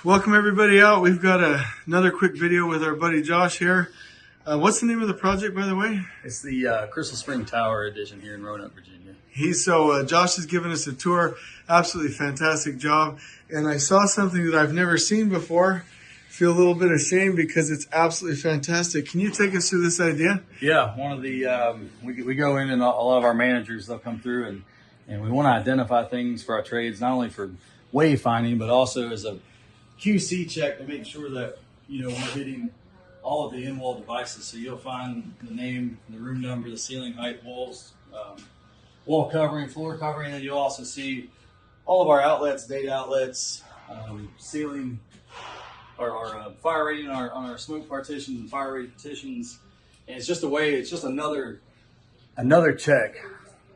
Welcome everybody out. We've got another quick video with our buddy Josh here. What's the name of the project, by the way? It's the Crystal Spring Tower Edition here in Roanoke, Virginia. Josh has given us a tour. Absolutely fantastic job. And I saw something that I've never seen before. Feel a little bit ashamed because it's absolutely fantastic. Can you take us through this idea? Yeah, one of the we go in and a lot of our managers, they'll come through and we want to identify things for our trades, not only for wayfinding but also as a QC check to make sure that we're hitting all of the in-wall devices. So you'll find the name, the room number, the ceiling height, walls, wall covering, floor covering, and you'll also see all of our outlets, data outlets, ceiling, our fire rating on our smoke partitions and fire rate partitions. And it's just a way. It's just another check.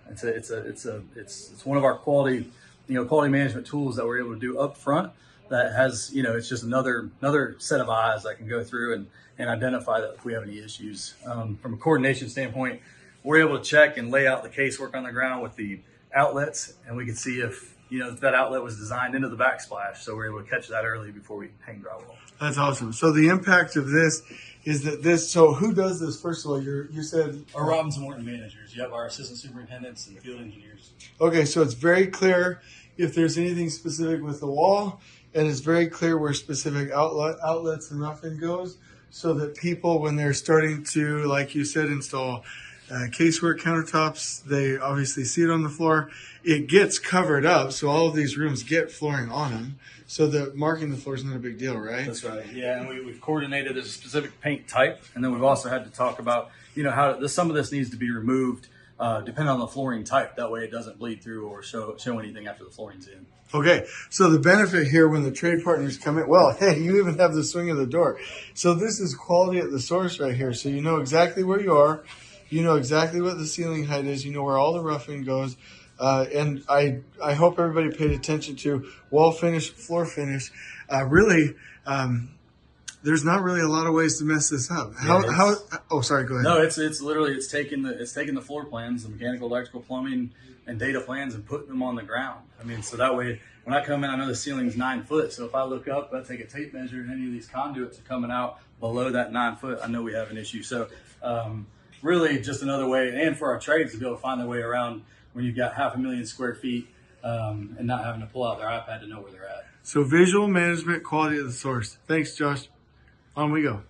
It's one of our quality management tools that we're able to do up front. That has, it's just another set of eyes that can go through and identify that if we have any issues. From a coordination standpoint, we're able to check and lay out the casework on the ground with the outlets, and we can see if that outlet was designed into the backsplash. So we're able to catch that early before we hang drywall. That's awesome. So the impact of this is that so who does this? First of all, you said our Robinson Morton managers. You have our assistant superintendents and field engineers. Okay, so it's very clear if there's anything specific with the wall. And it's very clear where specific outlets and roughing goes, so that people, when they're starting to, like you said, install casework countertops, they obviously see it on the floor. It gets covered up, so all of these rooms get flooring on them, so that marking the floor is not a big deal, right? That's right. Yeah, and we've coordinated a specific paint type, and then we've also had to talk about how some of this needs to be removed depending on the flooring type. That way, it doesn't bleed through or show anything after the flooring's in. Okay, so the benefit here when the trade partners come in, well, hey, you even have the swing of the door. So this is quality at the source right here. So you know exactly where you are. You know exactly what the ceiling height is. You know where all the roughing goes. And I hope everybody paid attention to wall finish, floor finish. There's not really a lot of ways to mess this up. Oh, sorry, go ahead. No, it's literally taking the floor plans, the mechanical, electrical, plumbing, and data plans and putting them on the ground. I mean, so that way when I come in, I know the ceiling's 9 foot. So if I look up, I take a tape measure and any of these conduits are coming out below that 9 foot, I know we have an issue. So really just another way, and for our trades to be able to find their way around when you've got 500,000 square feet and not having to pull out their iPad to know where they're at. So visual management, quality of the source. Thanks, Josh. On we go.